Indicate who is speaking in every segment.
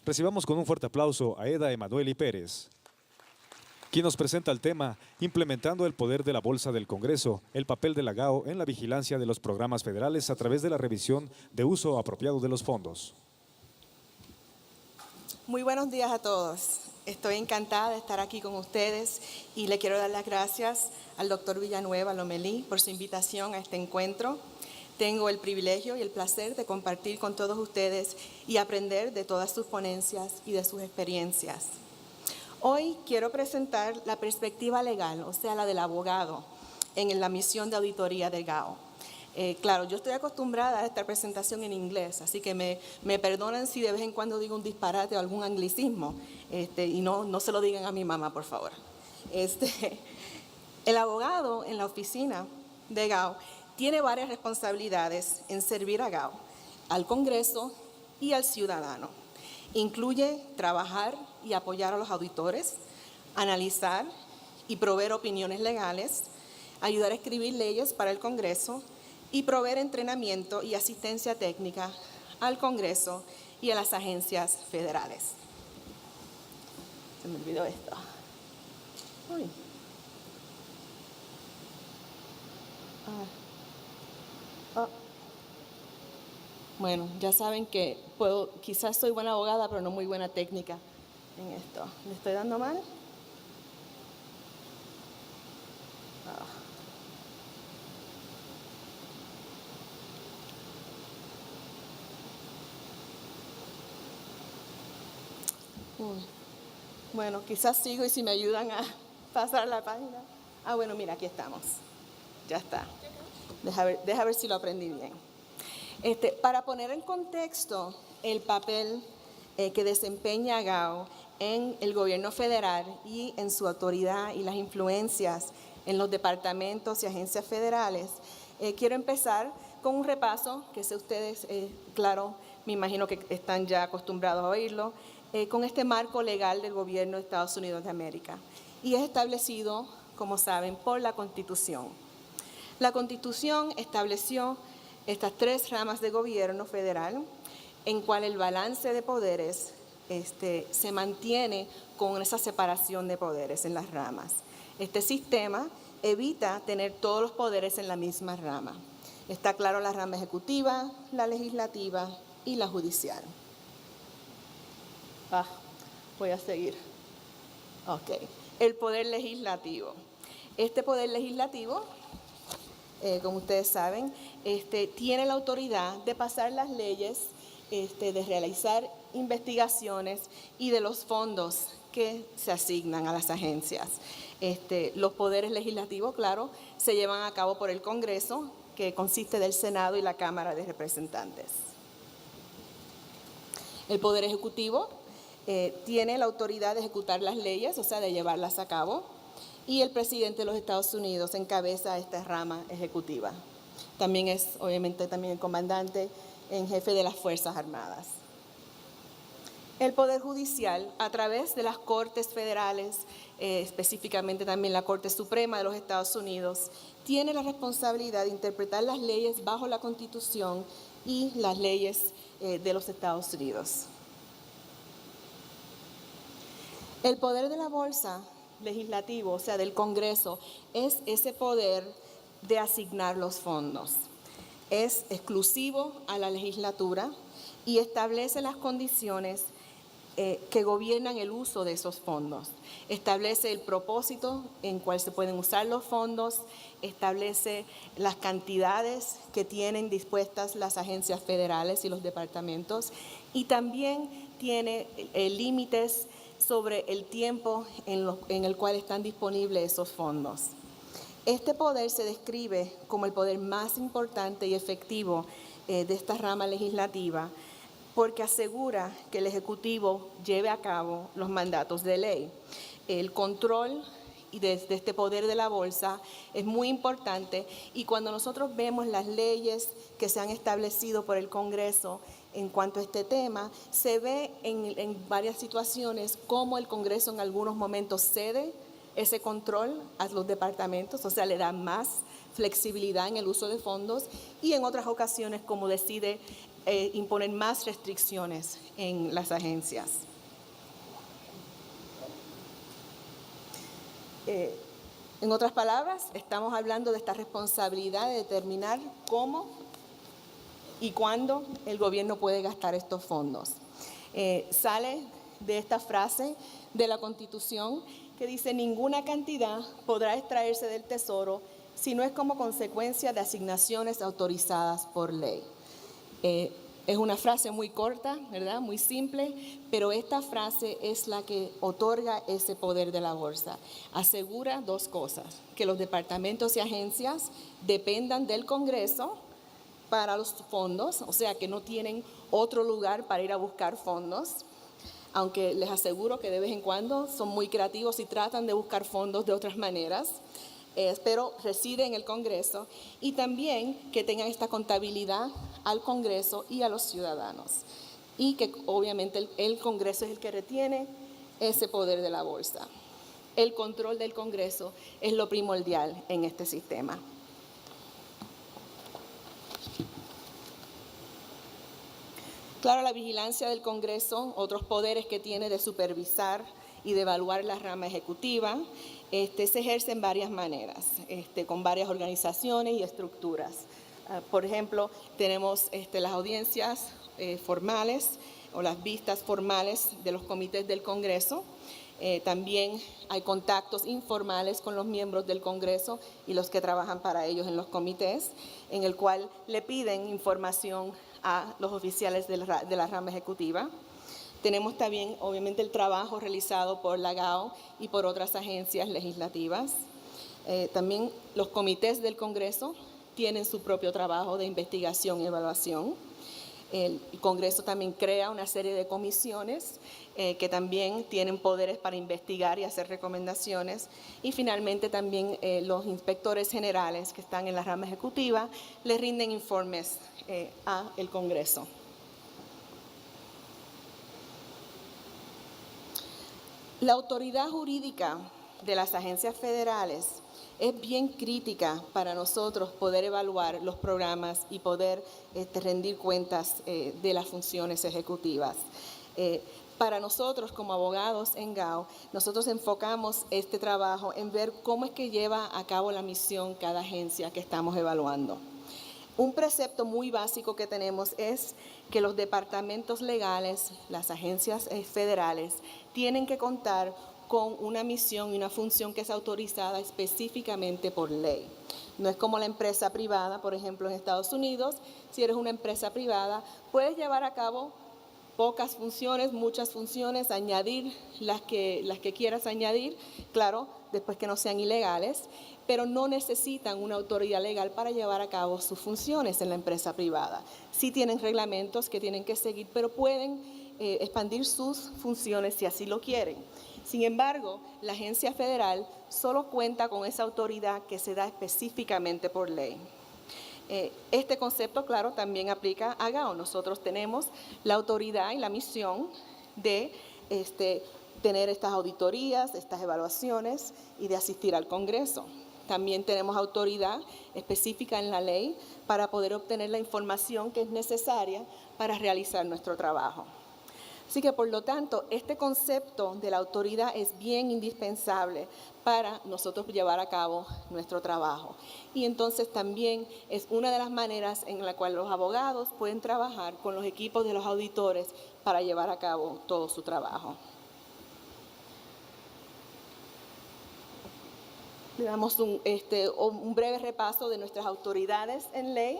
Speaker 1: Recibamos con un fuerte aplauso a Eda Emanueli Pérez, quien nos presenta el tema Implementando el poder de la Bolsa del Congreso, el papel de la GAO en la vigilancia de los programas federales a través de la revisión de uso apropiado de los fondos.
Speaker 2: Muy buenos días a todos. Estoy encantada de estar aquí con ustedes y le quiero dar las gracias al doctor Villanueva Lomelí por su invitación a este encuentro. Tengo el privilegio y el placer de compartir con todos ustedes y aprender de todas sus ponencias y de sus experiencias. Hoy quiero presentar la perspectiva legal, o sea, la del abogado, en la misión de auditoría del GAO. Claro, yo estoy acostumbrada a esta presentación en inglés, así que me perdonan si de vez en cuando digo un disparate o algún anglicismo, y no se lo digan a mi mamá, por favor. El abogado en la oficina de GAO tiene varias responsabilidades en servir a GAO, al Congreso y al ciudadano. Incluye trabajar y apoyar a los auditores, analizar y proveer opiniones legales, ayudar a escribir leyes para el Congreso y proveer entrenamiento y asistencia técnica al Congreso y a las agencias federales. Se me olvidó esto. Uy. Bueno, ya saben que quizás soy buena abogada, pero no muy buena técnica en esto. ¿Le estoy dando mal? Bueno, quizás sigo y si me ayudan a pasar la página. Bueno, mira, aquí estamos. Ya está. Deja ver si lo aprendí bien. Para poner en contexto el papel que desempeña GAO en el gobierno federal y en su autoridad y las influencias en los departamentos y agencias federales, quiero empezar con un repaso, que sé ustedes, claro, me imagino que están ya acostumbrados a oírlo, con este marco legal del gobierno de Estados Unidos de América. Y es establecido, como saben, por la Constitución. La Constitución estableció estas tres ramas de gobierno federal, en cual el balance de poderes se mantiene con esa separación de poderes en las ramas. Este sistema evita tener todos los poderes en la misma rama. Está claro la rama ejecutiva, la legislativa y la judicial. Voy a seguir. Ok. El poder legislativo. Este poder legislativo, como ustedes saben, tiene la autoridad de pasar las leyes, de realizar investigaciones y de los fondos que se asignan a las agencias. Los poderes legislativos, claro, se llevan a cabo por el Congreso, que consiste del Senado y la Cámara de Representantes. El poder ejecutivo tiene la autoridad de ejecutar las leyes, o sea, de llevarlas a cabo, y el presidente de los Estados Unidos encabeza esta rama ejecutiva. También es, obviamente, también el comandante en jefe de las Fuerzas Armadas. El Poder Judicial, a través de las Cortes Federales, específicamente también la Corte Suprema de los Estados Unidos, tiene la responsabilidad de interpretar las leyes bajo la Constitución y las leyes de los Estados Unidos. El poder de la bolsa legislativo, o sea, del Congreso, es ese poder de asignar los fondos. Es exclusivo a la legislatura y establece las condiciones que gobiernan el uso de esos fondos. Establece el propósito en cual se pueden usar los fondos, establece las cantidades que tienen dispuestas las agencias federales y los departamentos y también tiene límites sobre el tiempo en el cual están disponibles esos fondos. Este poder se describe como el poder más importante y efectivo de esta rama legislativa porque asegura que el Ejecutivo lleve a cabo los mandatos de ley. El control de este poder de la bolsa es muy importante y cuando nosotros vemos las leyes que se han establecido por el Congreso en cuanto a este tema, se ve en varias situaciones cómo el Congreso en algunos momentos cede ese control a los departamentos, o sea, le da más flexibilidad en el uso de fondos y en otras ocasiones como decide imponer más restricciones en las agencias. En otras palabras, estamos hablando de esta responsabilidad de determinar cómo y cuándo el gobierno puede gastar estos fondos. Sale de esta frase de la Constitución que dice: ninguna cantidad podrá extraerse del Tesoro si no es como consecuencia de asignaciones autorizadas por ley. Es una frase muy corta, ¿verdad? Muy simple, pero esta frase es la que otorga ese poder de la bolsa. Asegura dos cosas: que los departamentos y agencias dependan del Congreso para los fondos, o sea que no tienen otro lugar para ir a buscar fondos, aunque les aseguro que de vez en cuando son muy creativos y tratan de buscar fondos de otras maneras. Pero reside en el Congreso, y también que tengan esta contabilidad al Congreso y a los ciudadanos, y que obviamente el Congreso es el que retiene ese poder de la bolsa. El control del Congreso es lo primordial en este sistema. Claro, la vigilancia del Congreso, otros poderes que tiene de supervisar y de evaluar la rama ejecutiva, se ejerce en varias maneras, con varias organizaciones y estructuras. Por ejemplo, tenemos las audiencias formales o las vistas formales de los comités del Congreso. También hay contactos informales con los miembros del Congreso y los que trabajan para ellos en los comités, en el cual le piden información a los oficiales de la rama ejecutiva. Tenemos también, obviamente, el trabajo realizado por la GAO y por otras agencias legislativas. También los comités del Congreso tienen su propio trabajo de investigación y evaluación. El Congreso también crea una serie de comisiones que también tienen poderes para investigar y hacer recomendaciones. Y finalmente también los inspectores generales que están en la rama ejecutiva les rinden informes al Congreso. La autoridad jurídica de las agencias federales es bien crítica para nosotros poder evaluar los programas y poder rendir cuentas de las funciones ejecutivas. Para nosotros como abogados en GAO, nosotros enfocamos este trabajo en ver cómo es que lleva a cabo la misión cada agencia que estamos evaluando. Un precepto muy básico que tenemos es que los departamentos legales, las agencias federales, tienen que contar con una misión y una función que es autorizada específicamente por ley. No es como la empresa privada, por ejemplo, en Estados Unidos. Si eres una empresa privada, puedes llevar a cabo pocas funciones, muchas funciones, añadir las que quieras añadir, claro, después que no sean ilegales, pero no necesitan una autoridad legal para llevar a cabo sus funciones en la empresa privada. Sí tienen reglamentos que tienen que seguir, pero pueden expandir sus funciones si así lo quieren. Sin embargo, la agencia federal solo cuenta con esa autoridad que se da específicamente por ley. Este concepto, claro, también aplica a GAO. Nosotros tenemos la autoridad y la misión de tener estas auditorías, estas evaluaciones y de asistir al Congreso. También tenemos autoridad específica en la ley para poder obtener la información que es necesaria para realizar nuestro trabajo. Así que, por lo tanto, este concepto de la autoridad es bien indispensable para nosotros llevar a cabo nuestro trabajo. Y entonces también es una de las maneras en la cual los abogados pueden trabajar con los equipos de los auditores para llevar a cabo todo su trabajo. Le damos un breve repaso de nuestras autoridades en ley.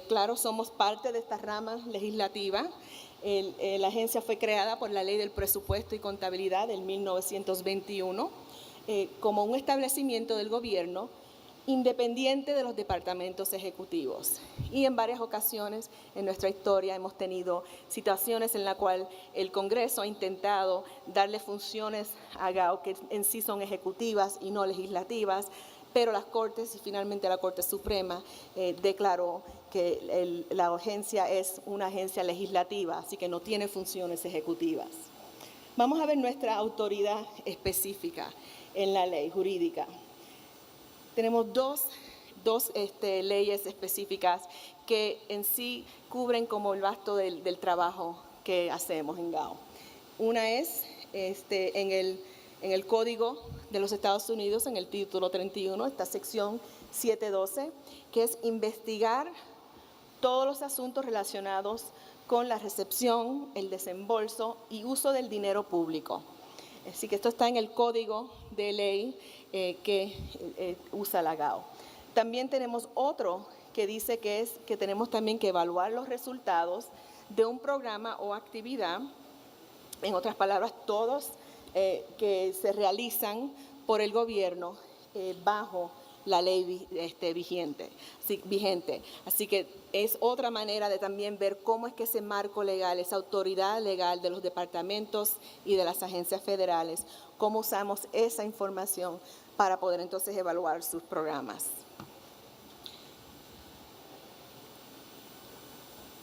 Speaker 2: Claro, somos parte de esta rama legislativa. La agencia fue creada por la Ley del Presupuesto y Contabilidad del 1921 como un establecimiento del gobierno independiente de los departamentos ejecutivos. Y en varias ocasiones en nuestra historia hemos tenido situaciones en las cuales el Congreso ha intentado darle funciones a GAO que en sí son ejecutivas y no legislativas, pero las Cortes y finalmente la Corte Suprema declaró que la agencia es una agencia legislativa, así que no tiene funciones ejecutivas. Vamos a ver nuestra autoridad específica en la ley jurídica. Tenemos dos leyes específicas que en sí cubren como el vasto del trabajo que hacemos en GAO. Una es en el Código de los Estados Unidos, en el título 31, esta sección 712, que es investigar todos los asuntos relacionados con la recepción, el desembolso y uso del dinero público. Así que esto está en el Código de Ley que usa la GAO. También tenemos otro que dice que tenemos también que evaluar los resultados de un programa o actividad, en otras palabras, todos que se realizan por el gobierno bajo la ley vigente. Así que es otra manera de también ver cómo es que ese marco legal, esa autoridad legal de los departamentos y de las agencias federales, cómo usamos esa información para poder entonces evaluar sus programas.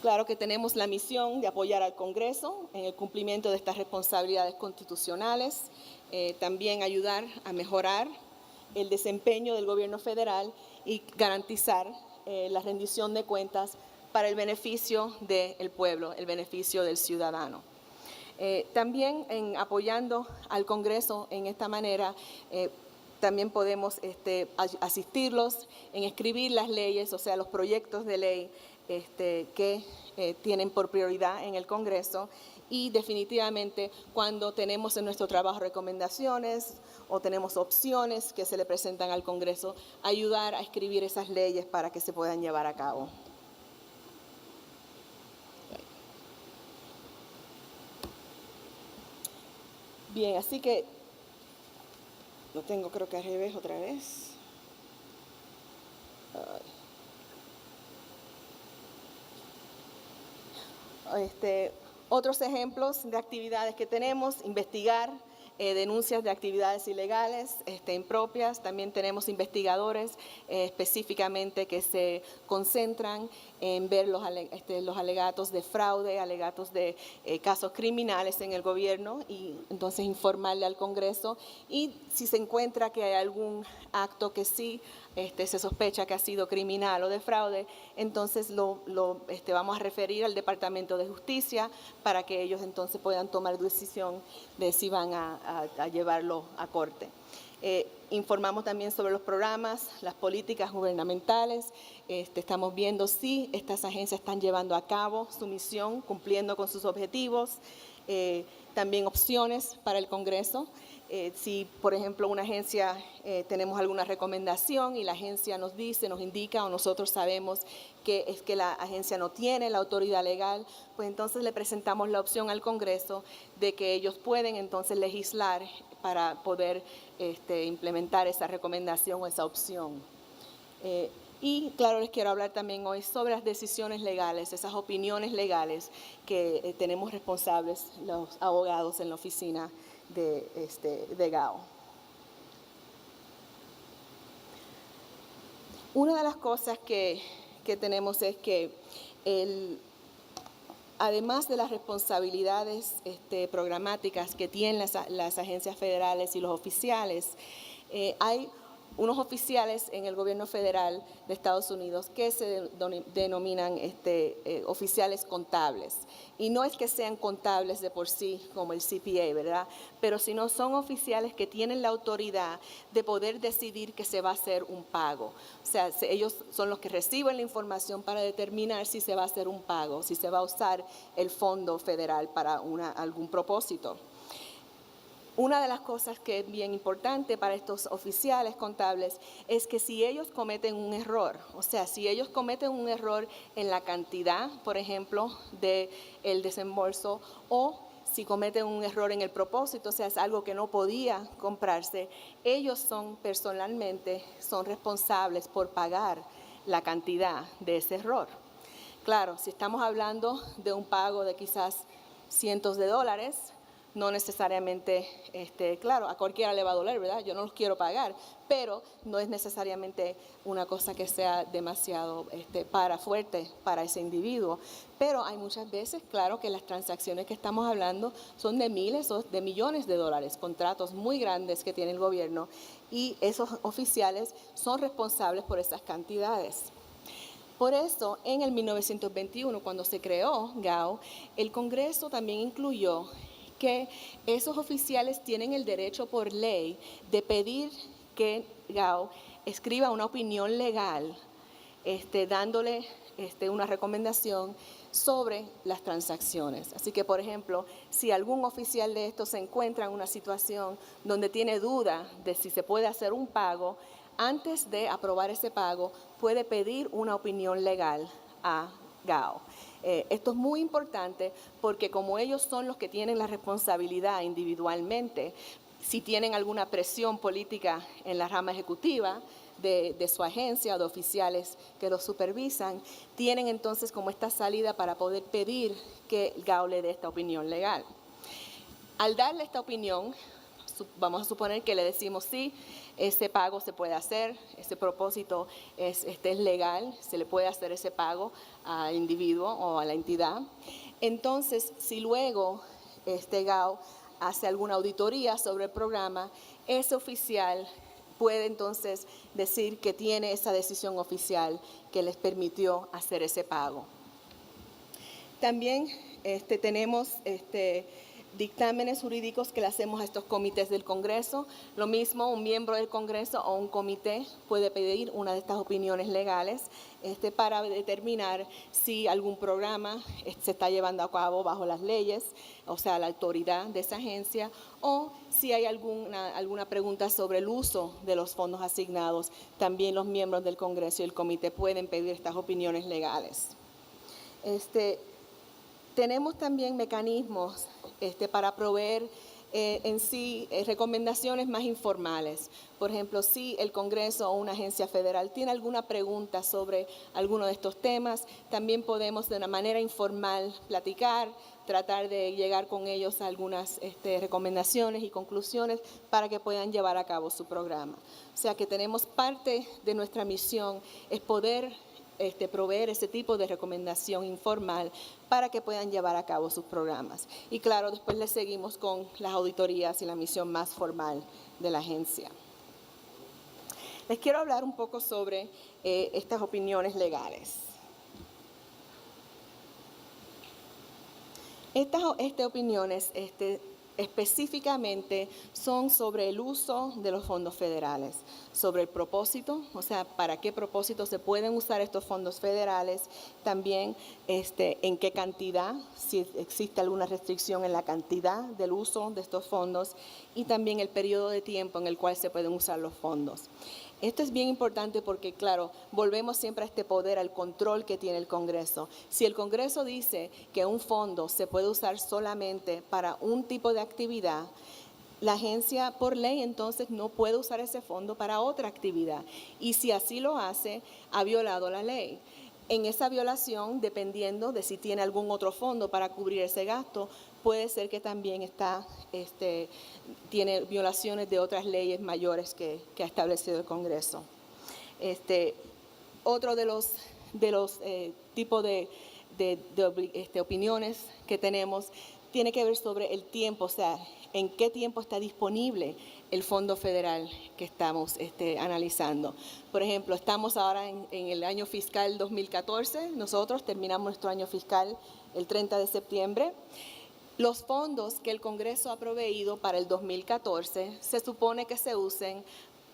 Speaker 2: Claro que tenemos la misión de apoyar al Congreso en el cumplimiento de estas responsabilidades constitucionales, también ayudar a mejorar el desempeño del gobierno federal y garantizar la rendición de cuentas para el beneficio del pueblo, el beneficio del ciudadano. También apoyando al Congreso en esta manera, también podemos asistirlos en escribir las leyes, o sea, los proyectos de ley que tienen por prioridad en el Congreso, y definitivamente cuando tenemos en nuestro trabajo recomendaciones o tenemos opciones que se le presentan al Congreso, ayudar a escribir esas leyes para que se puedan llevar a cabo. Bien, así que lo tengo creo que al revés otra vez. Otros ejemplos de actividades que tenemos: investigar denuncias de actividades ilegales impropias. También tenemos investigadores específicamente que se concentran en ver los alegatos de fraude, alegatos de casos criminales en el gobierno, y entonces informarle al Congreso, y si se encuentra que hay algún acto que sí se sospecha que ha sido criminal o de fraude, entonces lo vamos a referir al Departamento de Justicia para que ellos entonces puedan tomar decisión de si van a llevarlo a corte. Informamos también sobre los programas, las políticas gubernamentales. Estamos viendo si estas agencias están llevando a cabo su misión, cumpliendo con sus objetivos. También opciones para el Congreso. Si, por ejemplo, una agencia tenemos alguna recomendación y la agencia nos dice, nos indica, o nosotros sabemos que es que la agencia no tiene la autoridad legal, pues entonces le presentamos la opción al Congreso de que ellos pueden entonces legislar para poder implementar esa recomendación o esa opción. Y claro, les quiero hablar también hoy sobre las decisiones legales, esas opiniones legales que tenemos responsables los abogados en la oficina de GAO. Una de las cosas que tenemos es que además de las responsabilidades programáticas que tienen las agencias federales y los oficiales, hay unos oficiales en el gobierno federal de Estados Unidos que se denominan oficiales contables. Y no es que sean contables de por sí como el CPA, ¿verdad? Pero sino son oficiales que tienen la autoridad de poder decidir que se va a hacer un pago. O sea, ellos son los que reciben la información para determinar si se va a hacer un pago, si se va a usar el fondo federal para algún propósito. Una de las cosas que es bien importante para estos oficiales contables es que si ellos cometen un error, o sea, si ellos cometen un error en la cantidad, por ejemplo, del desembolso, o si cometen un error en el propósito, o sea, es algo que no podía comprarse, ellos personalmente son responsables por pagar la cantidad de ese error. Claro, si estamos hablando de un pago de quizás cientos de dólares, no necesariamente, claro, a cualquiera le va a doler, ¿verdad? Yo no los quiero pagar, pero no es necesariamente una cosa que sea demasiado fuerte para ese individuo. Pero hay muchas veces, claro, que las transacciones que estamos hablando son de miles o de millones de dólares, contratos muy grandes que tiene el gobierno, y esos oficiales son responsables por esas cantidades. Por eso, en el 1921, cuando se creó GAO, el Congreso también incluyó que esos oficiales tienen el derecho por ley de pedir que GAO escriba una opinión legal, dándole una recomendación sobre las transacciones. Así que, por ejemplo, si algún oficial de estos se encuentra en una situación donde tiene duda de si se puede hacer un pago, antes de aprobar ese pago, puede pedir una opinión legal a GAO. Esto es muy importante porque como ellos son los que tienen la responsabilidad individualmente, si tienen alguna presión política en la rama ejecutiva de su agencia o de oficiales que los supervisan, tienen entonces como esta salida para poder pedir que GAO le dé esta opinión legal. Al darle esta opinión, vamos a suponer que le decimos sí, ese pago se puede hacer, ese propósito es legal, se le puede hacer ese pago al individuo o a la entidad. Entonces, si luego GAO hace alguna auditoría sobre el programa, ese oficial puede entonces decir que tiene esa decisión oficial que les permitió hacer ese pago. También tenemos dictámenes jurídicos que le hacemos a estos comités del Congreso. Lo mismo, un miembro del Congreso o un comité puede pedir una de estas opiniones legales para determinar si algún programa se está llevando a cabo bajo las leyes, o sea, la autoridad de esa agencia, o si hay alguna pregunta sobre el uso de los fondos asignados. También los miembros del Congreso y el comité pueden pedir estas opiniones legales. Tenemos también mecanismos para proveer en sí recomendaciones más informales. Por ejemplo, si el Congreso o una agencia federal tiene alguna pregunta sobre alguno de estos temas, también podemos de una manera informal platicar, tratar de llegar con ellos a algunas recomendaciones y conclusiones para que puedan llevar a cabo su programa. O sea que tenemos parte de nuestra misión es poder proveer ese tipo de recomendación informal para que puedan llevar a cabo sus programas. Y claro, después les seguimos con las auditorías y la misión más formal de la agencia. Les quiero hablar un poco sobre estas opiniones legales. Estas opiniones específicamente son sobre el uso de los fondos federales, sobre el propósito, o sea, para qué propósito se pueden usar estos fondos federales, también en qué cantidad, si existe alguna restricción en la cantidad del uso de estos fondos y también el periodo de tiempo en el cual se pueden usar los fondos. Esto es bien importante porque, claro, volvemos siempre a este poder, al control que tiene el Congreso. Si el Congreso dice que un fondo se puede usar solamente para un tipo de actividad, la agencia por ley entonces no puede usar ese fondo para otra actividad. Y si así lo hace, ha violado la ley. En esa violación, dependiendo de si tiene algún otro fondo para cubrir ese gasto, puede ser que también tiene violaciones de otras leyes mayores que ha establecido el Congreso. Otro de los tipos de opiniones que tenemos tiene que ver sobre el tiempo, o sea, en qué tiempo está disponible el fondo federal que estamos analizando. Por ejemplo, estamos ahora en el año fiscal 2014, nosotros terminamos nuestro año fiscal el 30 de septiembre. Los fondos que el Congreso ha proveído para el 2014 se supone que se usen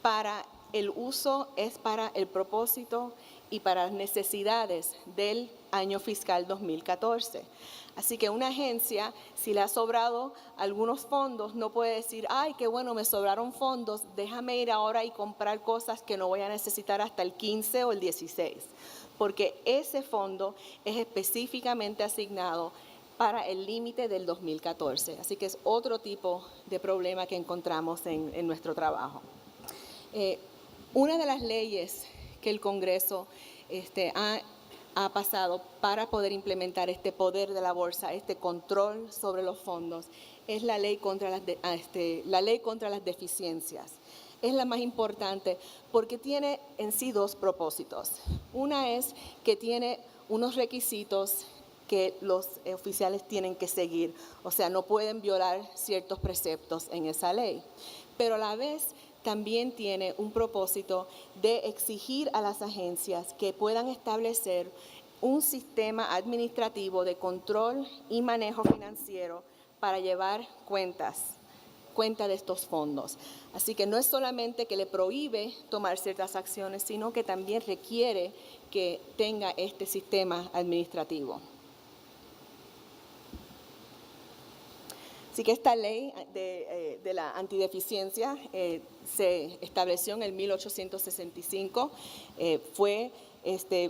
Speaker 2: para el uso, es para el propósito y para las necesidades del año fiscal 2014. Así que una agencia, si le ha sobrado algunos fondos, no puede decir, ay, qué bueno, me sobraron fondos, déjame ir ahora y comprar cosas que no voy a necesitar hasta el 15 o el 16, porque ese fondo es específicamente asignado para el límite del 2014. Así que es otro tipo de problema que encontramos en nuestro trabajo. Una de las leyes que el Congreso ha pasado para poder implementar este poder de la bolsa, este control sobre los fondos, es la ley contra las deficiencias. Es la más importante porque tiene en sí dos propósitos. Una es que tiene unos requisitos que los oficiales tienen que seguir, o sea, no pueden violar ciertos preceptos en esa ley, pero a la vez también tiene un propósito de exigir a las agencias que puedan establecer un sistema administrativo de control y manejo financiero para llevar cuenta de estos fondos. Así que no es solamente que le prohíbe tomar ciertas acciones, sino que también requiere que tenga este sistema administrativo. Así que esta ley de la antideficiencia se estableció en el 1865, fue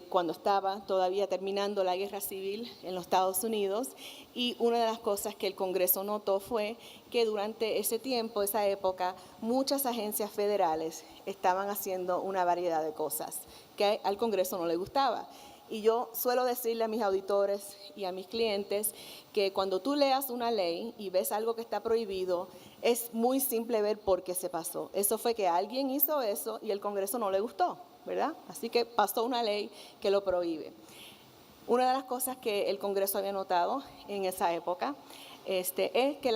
Speaker 2: cuando estaba todavía terminando la guerra civil en los Estados Unidos, y una de las cosas que el Congreso notó fue que durante ese tiempo, esa época, muchas agencias federales estaban haciendo una variedad de cosas que al Congreso no le gustaba. Y yo suelo decirle a mis auditores y a mis clientes que cuando tú leas una ley y ves algo que está prohibido, es muy simple ver por qué se pasó. Eso fue que alguien hizo eso y el Congreso no le gustó, ¿verdad? Así que pasó una ley que lo prohíbe. Una de las cosas que el Congreso había notado en esa época es que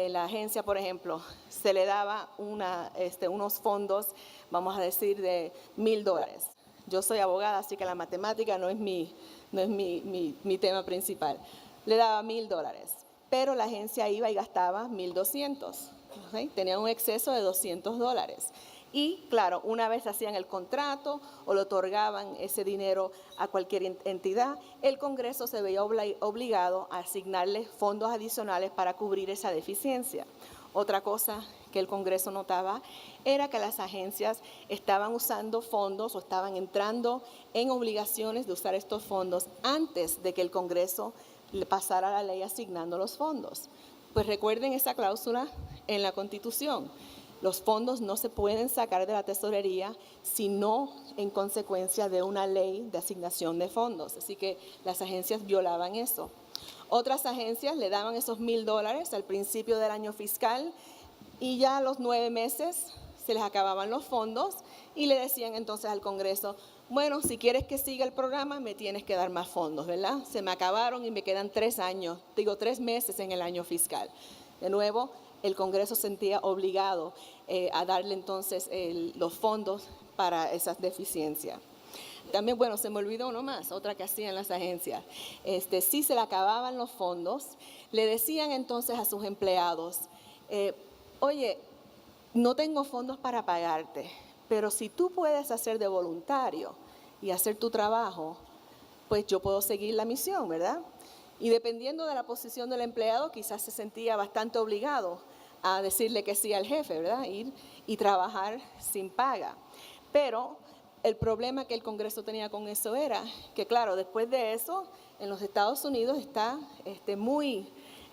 Speaker 2: la agencia, por ejemplo, se le daba unos fondos, vamos a decir, de $1,000. Yo soy abogada, así que la matemática no es mi tema principal. Le daba $1,000, pero la agencia iba y gastaba $1,200. ¿Okay? Tenía un exceso de $200. Y claro, una vez hacían el contrato o le otorgaban ese dinero a cualquier entidad, el Congreso se veía obligado a asignarle fondos adicionales para cubrir esa deficiencia. Otra cosa que el Congreso notaba era que las agencias estaban usando fondos o estaban entrando en obligaciones de usar estos fondos antes de que el Congreso le pasara la ley asignando los fondos. Pues recuerden esa cláusula en la Constitución. Los fondos no se pueden sacar de la tesorería sino en consecuencia de una ley de asignación de fondos. Así que las agencias violaban eso. Otras agencias le daban esos $1,000 al principio del año fiscal y ya a los 9 meses se les acababan los fondos y le decían entonces al Congreso, bueno, si quieres que siga el programa, me tienes que dar más fondos, ¿verdad? Se me acabaron y me quedan 3 meses en el año fiscal. De nuevo, el Congreso se sentía obligado a darle entonces los fondos para esas deficiencias. También, bueno, se me olvidó nomás, otra que hacían las agencias. Si se le acababan los fondos, le decían entonces a sus empleados, oye, no tengo fondos para pagarte, pero si tú puedes hacer de voluntario y hacer tu trabajo, pues yo puedo seguir la misión, ¿verdad? Y dependiendo de la posición del empleado, quizás se sentía bastante obligado a decirle que sí al jefe, ¿verdad? Ir y trabajar sin paga. Pero el problema que el Congreso tenía con eso era que, claro, después de eso, en los Estados Unidos está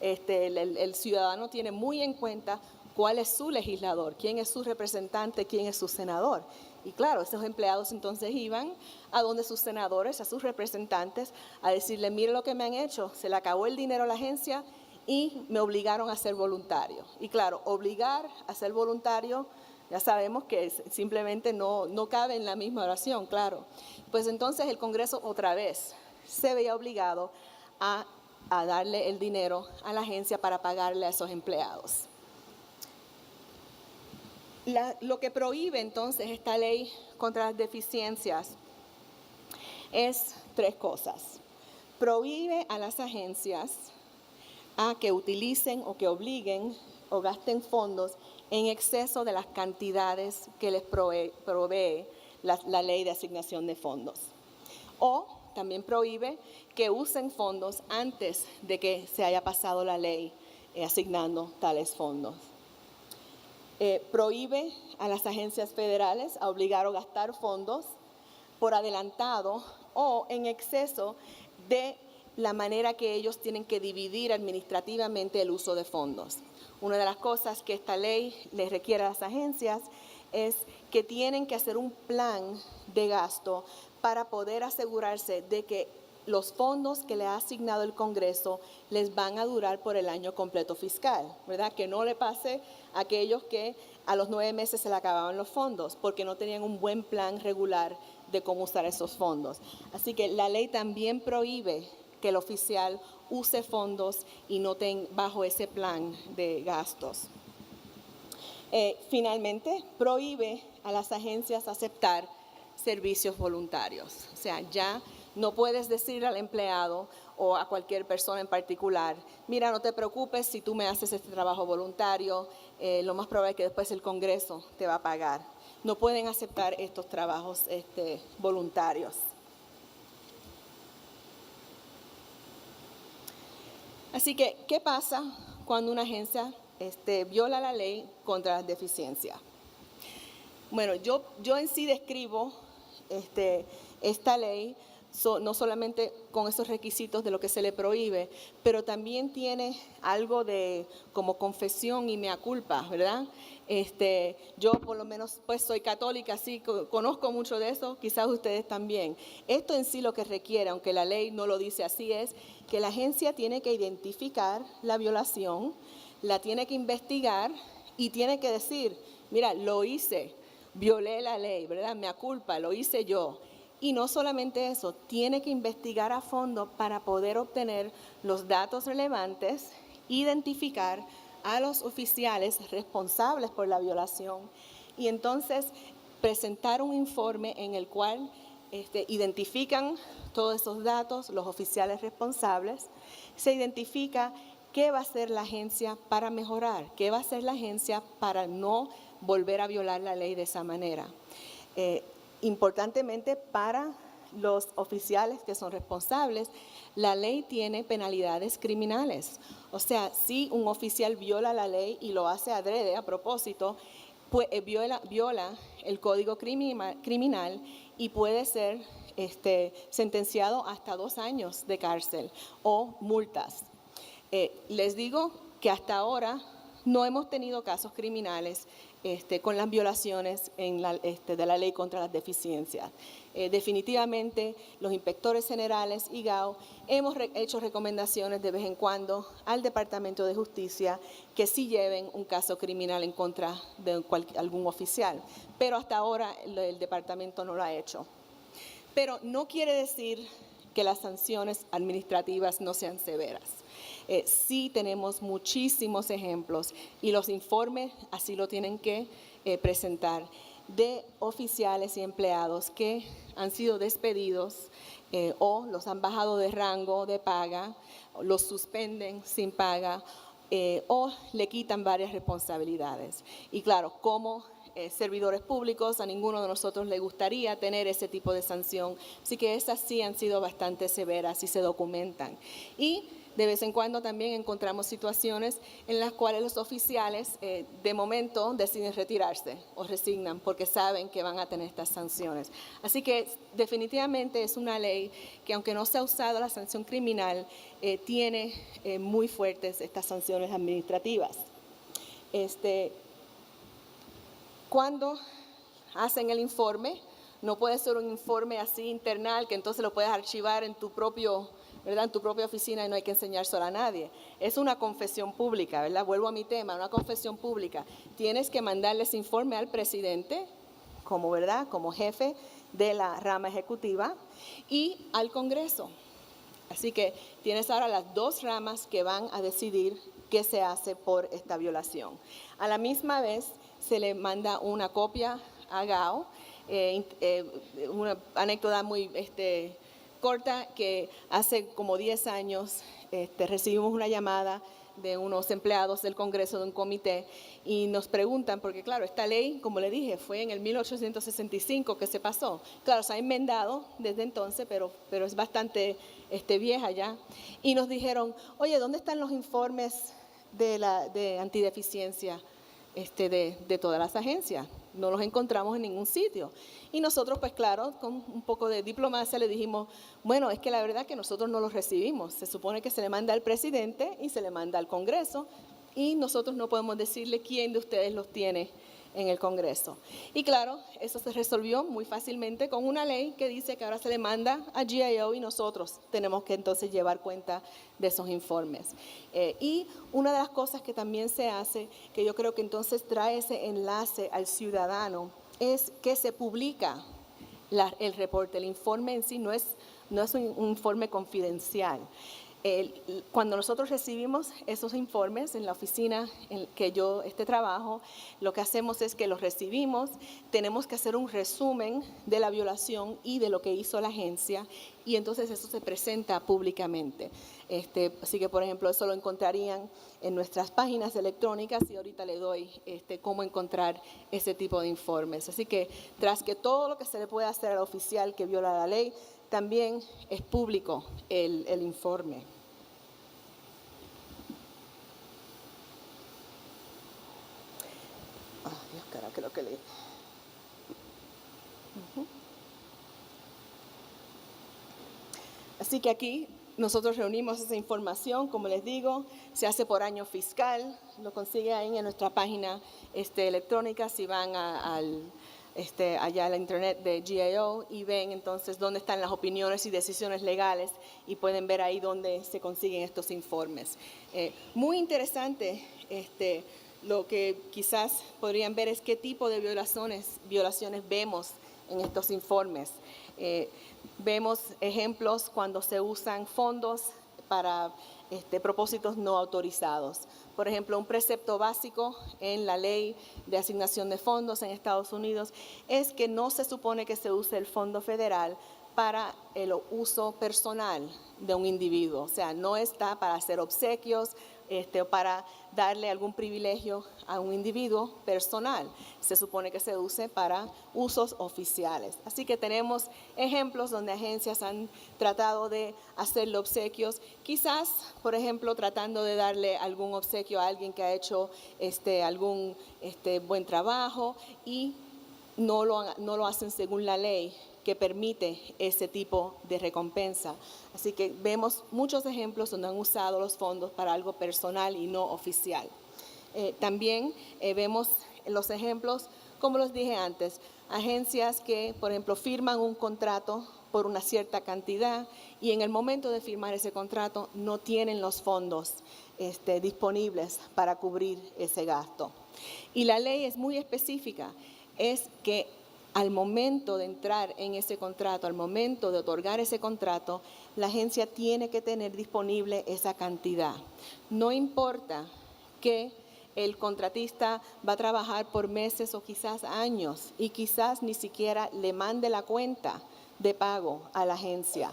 Speaker 2: el ciudadano tiene muy en cuenta cuál es su legislador, quién es su representante, quién es su senador. Y claro, esos empleados entonces iban a donde sus senadores, a sus representantes, a decirle, mire lo que me han hecho, se le acabó el dinero a la agencia y me obligaron a ser voluntario. Y claro, obligar a ser voluntario, ya sabemos que simplemente no cabe en la misma oración, claro. Pues entonces el Congreso otra vez se veía obligado a darle el dinero a la agencia para pagarle a esos empleados. Lo que prohíbe entonces esta ley contra las deficiencias es 3 cosas. Prohíbe a las agencias a que utilicen o que obliguen o gasten fondos en exceso de las cantidades que les provee la ley de asignación de fondos. O también prohíbe que usen fondos antes de que se haya pasado la ley asignando tales fondos. Prohíbe a las agencias federales a obligar o gastar fondos por adelantado o en exceso de la manera que ellos tienen que dividir administrativamente el uso de fondos. Una de las cosas que esta ley les requiere a las agencias es que tienen que hacer un plan de gasto para poder asegurarse de que los fondos que le ha asignado el Congreso les van a durar por el año completo fiscal, ¿verdad? Que no le pase a aquellos que a los 9 meses se le acababan los fondos porque no tenían un buen plan regular de cómo usar esos fondos. Así que la ley también prohíbe que el oficial use fondos y no tenga bajo ese plan de gastos. Finalmente, prohíbe a las agencias aceptar servicios voluntarios. O sea, ya no puedes decir al empleado o a cualquier persona en particular, mira, no te preocupes si tú me haces este trabajo voluntario, lo más probable es que después el Congreso te va a pagar. No pueden aceptar estos trabajos voluntarios. Así que, ¿qué pasa cuando una agencia viola la ley contra las deficiencias? Bueno, yo en sí describo esta ley no solamente con esos requisitos de lo que se le prohíbe, pero también tiene algo de como confesión y mea culpa, ¿verdad? Yo por lo menos pues soy católica, sí, conozco mucho de eso, quizás ustedes también. Esto en sí lo que requiere, aunque la ley no lo dice así, es que la agencia tiene que identificar la violación, la tiene que investigar y tiene que decir, mira, lo hice, violé la ley, ¿verdad? Mea culpa, lo hice yo. Y no solamente eso, tiene que investigar a fondo para poder obtener los datos relevantes, identificar a los oficiales responsables por la violación y entonces presentar un informe en el cual identifican todos esos datos, los oficiales responsables, se identifica qué va a hacer la agencia para mejorar, qué va a hacer la agencia para no volver a violar la ley de esa manera. Importantemente, para los oficiales que son responsables, la ley tiene penalidades criminales. O sea, si un oficial viola la ley y lo hace adrede, a propósito, pues viola el código criminal y puede ser sentenciado hasta 2 años de cárcel o multas. Les digo que hasta ahora no hemos tenido casos criminales con las violaciones de la ley contra las deficiencias. Definitivamente, los inspectores generales y GAO hemos hecho recomendaciones de vez en cuando al Departamento de Justicia que sí lleven un caso criminal en contra de algún oficial, pero hasta ahora el Departamento no lo ha hecho. Pero no quiere decir que las sanciones administrativas no sean severas. Sí tenemos muchísimos ejemplos y los informes así lo tienen que presentar de oficiales y empleados que han sido despedidos o los han bajado de rango de paga, los suspenden sin paga o le quitan varias responsabilidades. Y claro, como servidores públicos, a ninguno de nosotros le gustaría tener ese tipo de sanción, así que esas sí han sido bastante severas y se documentan. Y de vez en cuando también encontramos situaciones en las cuales los oficiales de momento deciden retirarse o resignan porque saben que van a tener estas sanciones. Así que definitivamente es una ley que, aunque no se ha usado la sanción criminal, tiene muy fuertes estas sanciones administrativas. Cuando hacen el informe, no puede ser un informe así internal que entonces lo puedes archivar en tu propio, ¿verdad? En tu propia oficina y no hay que enseñárselo a nadie. Es una confesión pública, ¿verdad? Vuelvo a mi tema, una confesión pública. Tienes que mandarle ese informe al presidente, como, ¿verdad? Como jefe de la rama ejecutiva, y al Congreso. Así que tienes ahora las 2 ramas que van a decidir qué se hace por esta violación. A la misma vez se le manda una copia a GAO, una anécdota muy corta, que hace como 10 años recibimos una llamada de unos empleados del Congreso de un comité y nos preguntan, porque claro, esta ley, como le dije, fue en el 1865 que se pasó. Claro, se ha enmendado desde entonces, pero es bastante vieja ya. Y nos dijeron, oye, ¿dónde están los informes de antideficiencia de todas las agencias? No los encontramos en ningún sitio. Y nosotros, pues claro, con un poco de diplomacia le dijimos, bueno, es que la verdad que nosotros no los recibimos. Se supone que se le manda al presidente y se le manda al Congreso y nosotros no podemos decirle quién de ustedes los tiene en el Congreso. Y claro, eso se resolvió muy fácilmente con una ley que dice que ahora se le manda a GAO y nosotros tenemos que entonces llevar cuenta de esos informes. Y una de las cosas que también se hace, que yo creo que entonces trae ese enlace al ciudadano, es que se publica el reporte. El informe en sí no es un informe confidencial. Cuando nosotros recibimos esos informes en la oficina en que yo trabajo, lo que hacemos es que los recibimos, tenemos que hacer un resumen de la violación y de lo que hizo la agencia, y entonces eso se presenta públicamente. Así que, por ejemplo, eso lo encontrarían en nuestras páginas electrónicas, y ahorita le doy cómo encontrar ese tipo de informes. Así que, tras que todo lo que se le puede hacer al oficial que viola la ley, también es público el informe. Dios, cara, creo que leí. Así que aquí nosotros reunimos esa información, como les digo, se hace por año fiscal, lo consigue ahí en nuestra página electrónica, si van allá a la internet de GAO y ven entonces dónde están las opiniones y decisiones legales, y pueden ver ahí dónde se consiguen estos informes. Muy interesante, lo que quizás podrían ver es qué tipo de violaciones vemos en estos informes. Vemos ejemplos cuando se usan fondos para propósitos no autorizados. Por ejemplo, un precepto básico en la ley de asignación de fondos en Estados Unidos es que no se supone que se use el fondo federal para el uso personal de un individuo. O sea, no está para hacer obsequios o para darle algún privilegio a un individuo personal. Se supone que se use para usos oficiales. Así que tenemos ejemplos donde agencias han tratado de hacerle obsequios, quizás, por ejemplo, tratando de darle algún obsequio a alguien que ha hecho algún buen trabajo, y no lo hacen según la ley que permite ese tipo de recompensa. Así que vemos muchos ejemplos donde han usado los fondos para algo personal y no oficial. También vemos los ejemplos, como los dije antes, agencias que, por ejemplo, firman un contrato por una cierta cantidad, y en el momento de firmar ese contrato no tienen los fondos disponibles para cubrir ese gasto. Y la ley es muy específica, es que al momento de entrar en ese contrato, al momento de otorgar ese contrato, la agencia tiene que tener disponible esa cantidad. No importa que el contratista va a trabajar por meses o quizás años, y quizás ni siquiera le mande la cuenta de pago a la agencia.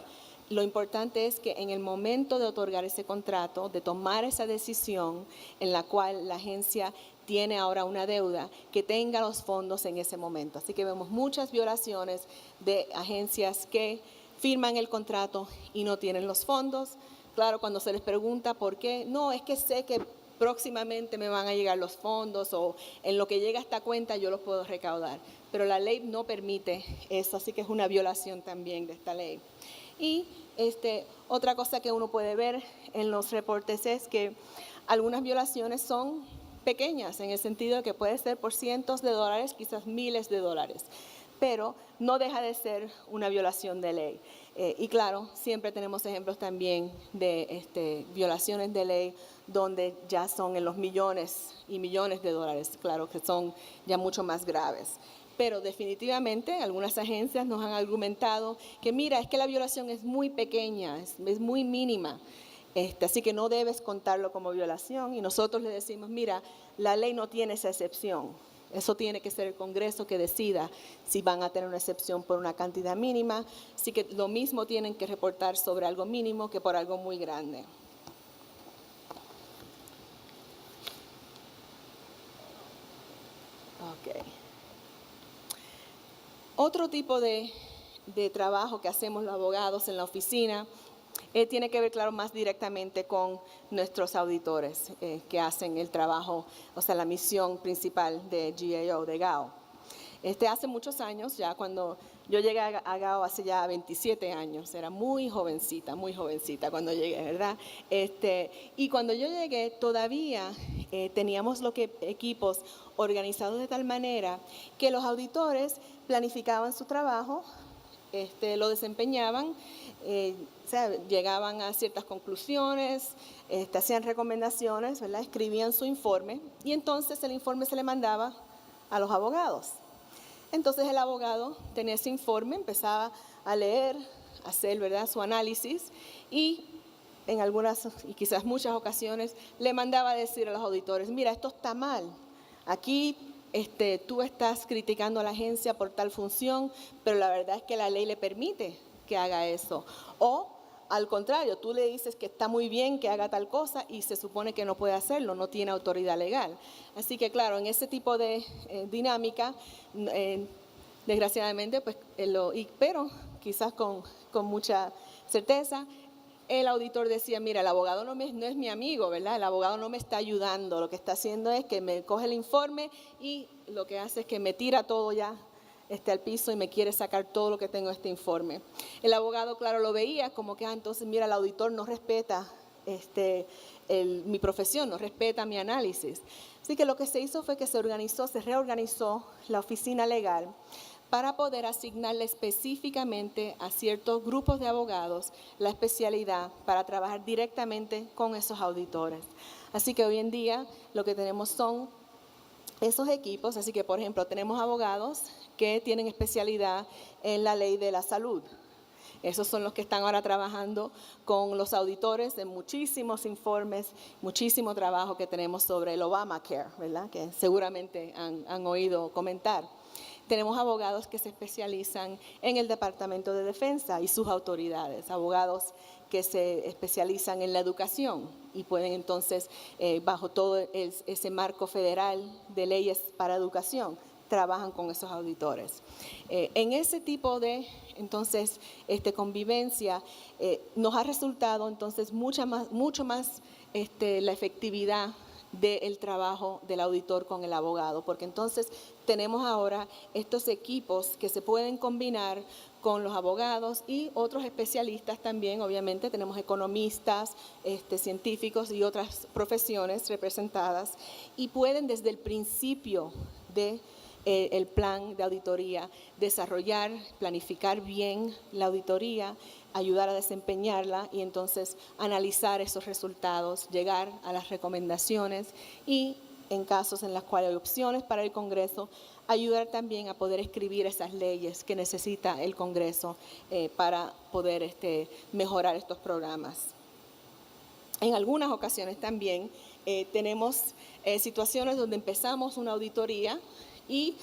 Speaker 2: Lo importante es que en el momento de otorgar ese contrato, de tomar esa decisión en la cual la agencia tiene ahora una deuda, que tenga los fondos en ese momento. Así que vemos muchas violaciones de agencias que firman el contrato y no tienen los fondos. Claro, cuando se les pregunta por qué, no, es que sé que próximamente me van a llegar los fondos, o en lo que llega a esta cuenta yo los puedo recaudar. Pero la ley no permite eso, así que es una violación también de esta ley. Y otra cosa que uno puede ver en los reportes es que algunas violaciones son pequeñas, en el sentido de que puede ser por cientos de dólares, quizás miles de dólares, pero no deja de ser una violación de ley. Y claro, siempre tenemos ejemplos también de violaciones de ley donde ya son en los millones y millones de dólares, claro que son ya mucho más graves. Pero definitivamente algunas agencias nos han argumentado que mira, es que la violación es muy pequeña, es muy mínima. Así que no debes contarlo como violación, y nosotros le decimos, mira, la ley no tiene esa excepción. Eso tiene que ser el Congreso que decida si van a tener una excepción por una cantidad mínima. Así que lo mismo tienen que reportar sobre algo mínimo que por algo muy grande. Ok. Otro tipo de trabajo que hacemos los abogados en la oficina tiene que ver, claro, más directamente con nuestros auditores que hacen el trabajo, o sea, la misión principal de GAO, de GAO. Hace muchos años, ya cuando yo llegué a GAO hace ya 27 años, era muy jovencita cuando llegué, ¿verdad? Y cuando yo llegué todavía teníamos equipos organizados de tal manera que los auditores planificaban su trabajo, lo desempeñaban, o sea, llegaban a ciertas conclusiones, hacían recomendaciones, ¿verdad? Escribían su informe, y entonces el informe se le mandaba a los abogados. Entonces el abogado tenía ese informe, empezaba a leer, a hacer, ¿verdad?, su análisis, y en algunas y quizás muchas ocasiones le mandaba a decir a los auditores, mira, esto está mal, aquí tú estás criticando a la agencia por tal función, pero la verdad es que la ley le permite que haga eso. O al contrario, tú le dices que está muy bien que haga tal cosa y se supone que no puede hacerlo, no tiene autoridad legal. Así que claro, en ese tipo de dinámica, desgraciadamente, pues, pero quizás con mucha certeza, el auditor decía, mira, el abogado no es mi amigo, ¿verdad? El abogado no me está ayudando, lo que está haciendo es que me coge el informe y lo que hace es que me tira todo ya al piso y me quiere sacar todo lo que tengo en este informe. El abogado, claro, lo veía como que, entonces, mira, el auditor no respeta mi profesión, no respeta mi análisis. Así que lo que se hizo fue que se reorganizó la oficina legal para poder asignarle específicamente a ciertos grupos de abogados la especialidad para trabajar directamente con esos auditores. Así que hoy en día lo que tenemos son esos equipos, así que por ejemplo tenemos abogados que tienen especialidad en la ley de la salud. Esos son los que están ahora trabajando con los auditores de muchísimos informes, muchísimo trabajo que tenemos sobre el Obamacare, ¿verdad? Que seguramente han oído comentar. Tenemos abogados que se especializan en el Departamento de Defensa y sus autoridades, abogados que se especializan en la educación y pueden entonces, bajo todo ese marco federal de leyes para educación, trabajan con esos auditores. En ese tipo de entonces convivencia nos ha resultado entonces mucho más la efectividad del trabajo del auditor con el abogado, porque entonces tenemos ahora estos equipos que se pueden combinar con los abogados y otros especialistas también. Obviamente tenemos economistas, científicos y otras profesiones representadas y pueden desde el principio de el plan de auditoría desarrollar, planificar bien la auditoría, ayudar a desempeñarla y entonces analizar esos resultados, llegar a las recomendaciones y en casos en los cuales hay opciones para el Congreso, ayudar también a poder escribir esas leyes que necesita el Congreso para poder mejorar estos programas. En algunas ocasiones también tenemos situaciones donde empezamos una auditoría y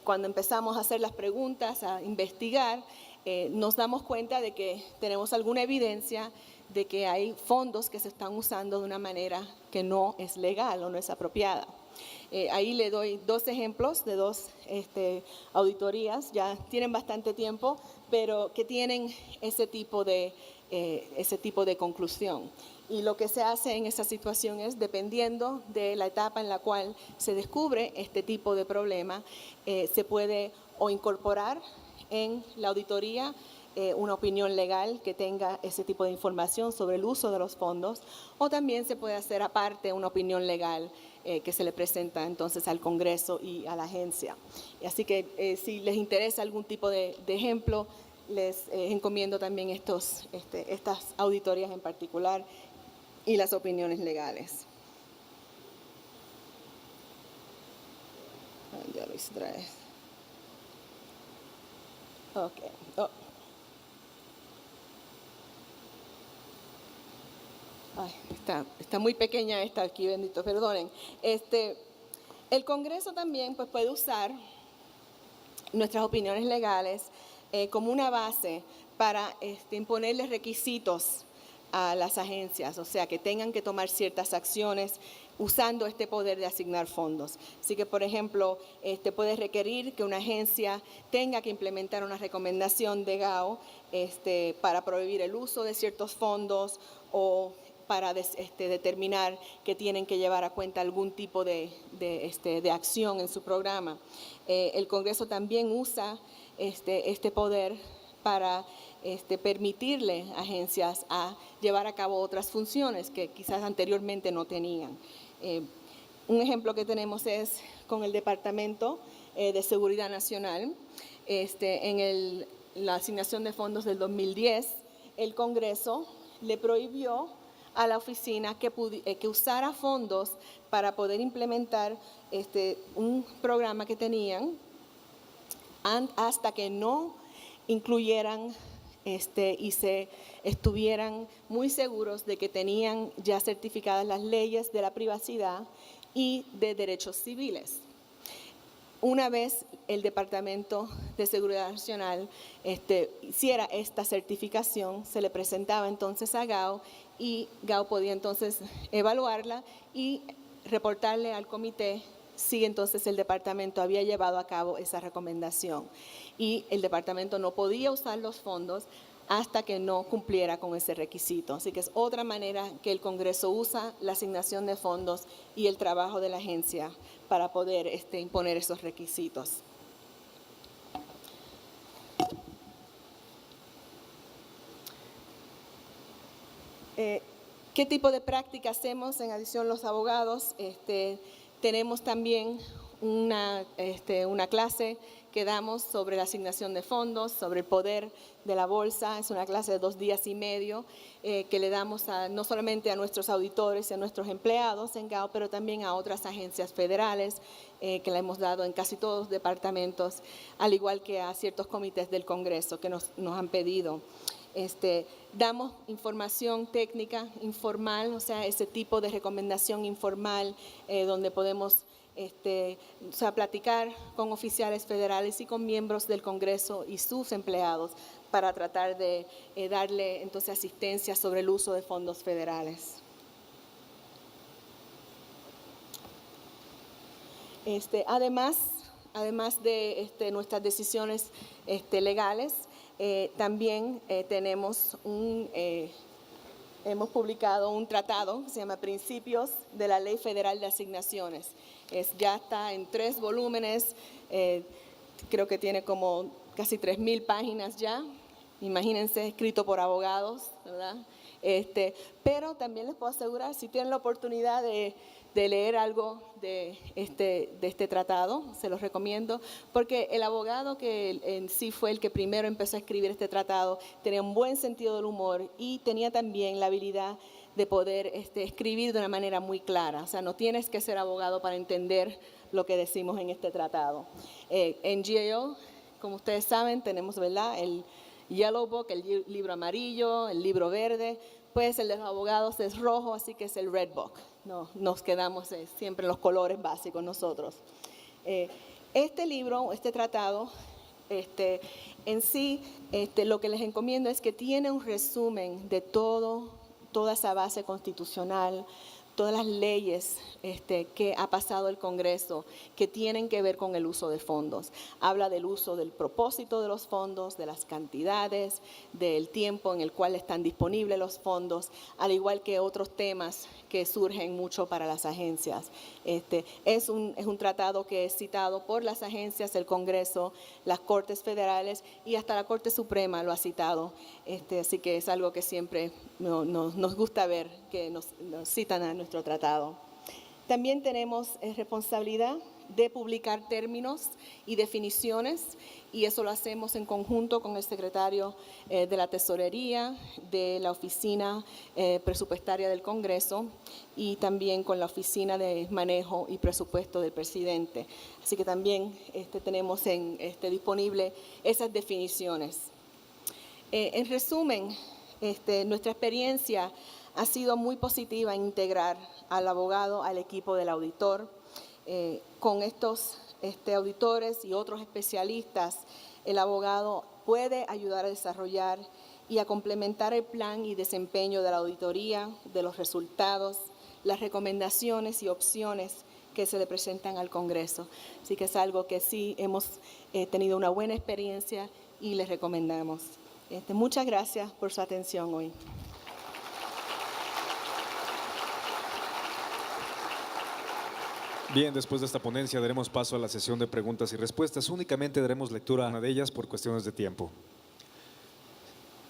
Speaker 2: cuando empezamos a hacer las preguntas, a investigar, nos damos cuenta de que tenemos alguna evidencia de que hay fondos que se están usando de una manera que no es legal o no es apropiada. Ahí le doy dos ejemplos de dos auditorías, ya tienen bastante tiempo, pero que tienen ese tipo de conclusión. Y lo que se hace en esa situación es, dependiendo de la etapa en la cual se descubre este tipo de problema, se puede o incorporar en la auditoría una opinión legal que tenga ese tipo de información sobre el uso de los fondos, o también se puede hacer aparte una opinión legal que se le presenta entonces al Congreso y a la agencia. Así que si les interesa algún tipo de ejemplo, les encomiendo también estas auditorías en particular y las opiniones legales. Ya lo distrae. Ok. Oh. Ay, está muy pequeña esta aquí, bendito, perdonen. El Congreso también pues, puede usar nuestras opiniones legales como una base para imponerles requisitos a las agencias, o sea, que tengan que tomar ciertas acciones usando este poder de asignar fondos. Así que, por ejemplo, puede requerir que una agencia tenga que implementar una recomendación de GAO para prohibir el uso de ciertos fondos o para determinar que tienen que llevar a cuenta algún tipo de acción en su programa. El Congreso también usa este poder para permitirle a agencias a llevar a cabo otras funciones que quizás anteriormente no tenían. Un ejemplo que tenemos es con el Departamento de Seguridad Nacional. En la asignación de fondos del 2010, el Congreso le prohibió a la oficina que usara fondos para poder implementar un programa que tenían hasta que no incluyeran y se estuvieran muy seguros de que tenían ya certificadas las leyes de la privacidad y de derechos civiles. Una vez el Departamento de Seguridad Nacional hiciera esta certificación, se le presentaba entonces a GAO y GAO podía entonces evaluarla y reportarle al comité si entonces el departamento había llevado a cabo esa recomendación. Y el departamento no podía usar los fondos hasta que no cumpliera con ese requisito. Así que es otra manera que el Congreso usa la asignación de fondos y el trabajo de la agencia para poder imponer esos requisitos. ¿Qué tipo de práctica hacemos en adición los abogados? Tenemos también una clase que damos sobre la asignación de fondos, sobre el poder de la bolsa. Es una clase de 2 días y medio que le damos no solamente a nuestros auditores y a nuestros empleados en GAO, pero también a otras agencias federales que la hemos dado en casi todos los departamentos, al igual que a ciertos comités del Congreso que nos han pedido. Damos información técnica informal, o sea, ese tipo de recomendación informal donde podemos platicar con oficiales federales y con miembros del Congreso y sus empleados para tratar de darle entonces asistencia sobre el uso de fondos federales. Además de nuestras decisiones legales, también hemos publicado un tratado que se llama Principios de la Ley Federal de Asignaciones. Ya está en 3 volúmenes, creo que tiene como casi 3,000 páginas ya. Imagínense, escrito por abogados, ¿verdad? Pero también les puedo asegurar, si tienen la oportunidad de leer algo de este tratado, se los recomiendo, porque el abogado que en sí fue el que primero empezó a escribir este tratado tenía un buen sentido del humor y tenía también la habilidad de poder escribir de una manera muy clara. O sea, no tienes que ser abogado para entender lo que decimos en este tratado. En GAO, como ustedes saben, tenemos, ¿verdad?, el Yellow Book, el libro amarillo, el libro verde. Pues el de los abogados es rojo, así que es el Red Book. No, nos quedamos siempre en los colores básicos nosotros. Este libro, este tratado, en sí, lo que les encomiendo es que tiene un resumen de toda esa base constitucional, todas las leyes que ha pasado el Congreso que tienen que ver con el uso de fondos. Habla del uso del propósito de los fondos, de las cantidades, del tiempo en el cual están disponibles los fondos, al igual que otros temas que surgen mucho para las agencias. Es un tratado que es citado por las agencias, el Congreso, las Cortes Federales y hasta la Corte Suprema lo ha citado. Así que es algo que siempre nos gusta ver, que nos citan a nuestro tratado. También tenemos responsabilidad de publicar términos y definiciones, y eso lo hacemos en conjunto con el secretario de la Tesorería, de la Oficina Presupuestaria del Congreso y también con la Oficina de Manejo y Presupuesto del Presidente. Así que también tenemos disponible esas definiciones. En resumen, nuestra experiencia ha sido muy positiva en integrar al abogado al equipo del auditor. Con estos auditores y otros especialistas, el abogado puede ayudar a desarrollar y a complementar el plan y desempeño de la auditoría, de los resultados, las recomendaciones y opciones que se le presentan al Congreso. Así que es algo que sí hemos tenido una buena experiencia y les recomendamos. Muchas gracias por su atención hoy.
Speaker 1: Bien, después de esta ponencia daremos paso a la sesión de preguntas y respuestas. Únicamente daremos lectura a una de ellas por cuestiones de tiempo.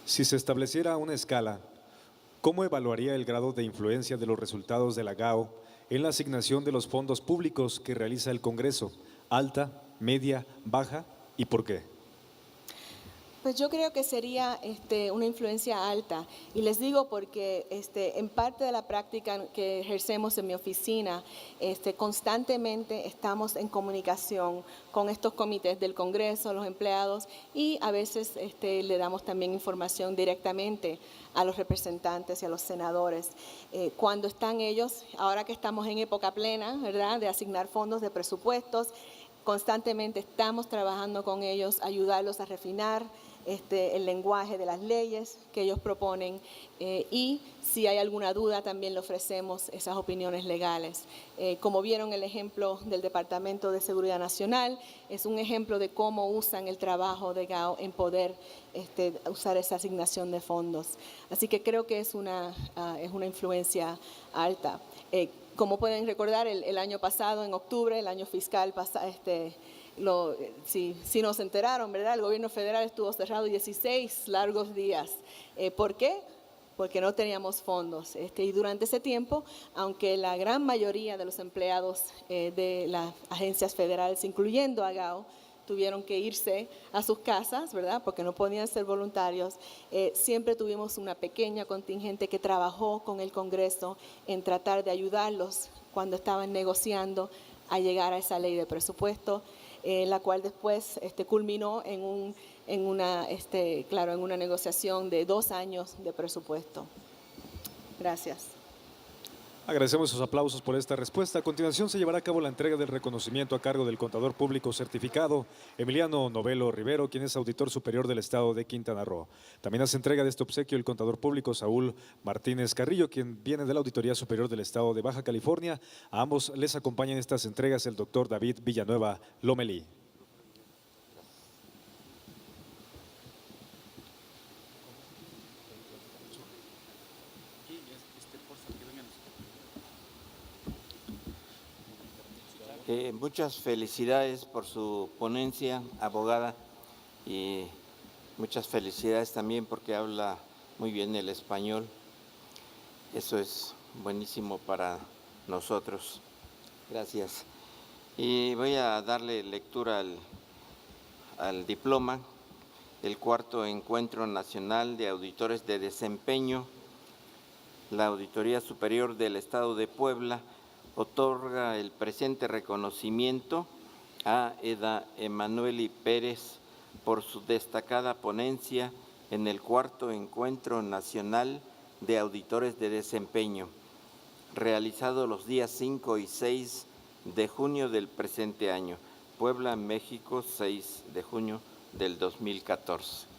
Speaker 1: Si se estableciera una escala, ¿cómo evaluaría el grado de influencia de los resultados de la GAO en la asignación de los fondos públicos que realiza el Congreso? ¿Alta, media, baja y por qué?
Speaker 2: Pues yo creo que sería una influencia alta, y les digo porque en parte de la práctica que ejercemos en mi oficina, constantemente estamos en comunicación con estos comités del Congreso, los empleados, y a veces le damos también información directamente a los representantes y a los senadores. Cuando están ellos, ahora que estamos en época plena, ¿verdad?, de asignar fondos de presupuestos, constantemente estamos trabajando con ellos, ayudarlos a refinar el lenguaje de las leyes que ellos proponen, y si hay alguna duda también le ofrecemos esas opiniones legales. Como vieron, el ejemplo del Departamento de Seguridad Nacional es un ejemplo de cómo usan el trabajo de GAO en poder usar esa asignación de fondos. Así que creo que es una influencia alta. Como pueden recordar, el año pasado, en octubre, el año fiscal pasado, si nos enteraron, ¿verdad? El gobierno federal estuvo cerrado 16 largos días. ¿Por qué? Porque no teníamos fondos. Y durante ese tiempo, aunque la gran mayoría de los empleados de las agencias federales, incluyendo a GAO, tuvieron que irse a sus casas, ¿verdad?, porque no podían ser voluntarios, siempre tuvimos una pequeña contingente que trabajó con el Congreso en tratar de ayudarlos cuando estaban negociando a llegar a esa ley de presupuesto, la cual después culminó en una negociación de 2 años de presupuesto. Gracias.
Speaker 1: Agradecemos sus aplausos por esta respuesta. A continuación se llevará a cabo la entrega del reconocimiento a cargo del contador público certificado Emiliano Novelo Rivero, quien es auditor superior del Estado de Quintana Roo. También hace entrega de este obsequio el contador público Saúl Martínez Carrillo, quien viene de la Auditoría Superior del Estado de Baja California. A ambos les acompaña en estas entregas el doctor David Villanueva Lomelí.
Speaker 3: Muchas felicidades por su ponencia, abogada, y muchas felicidades también porque habla muy bien el español. Eso es buenísimo para nosotros. Gracias. Y voy a darle lectura al diploma, el 4º Encuentro Nacional de Auditores de Desempeño. La Auditoría Superior del Estado de Puebla otorga el presente reconocimiento a Eda Emanueli Pérez por su destacada ponencia en el 4º Encuentro Nacional de Auditores de Desempeño, realizado los días 5 y 6 de junio del presente año. Puebla, México, 6 de junio del 2014.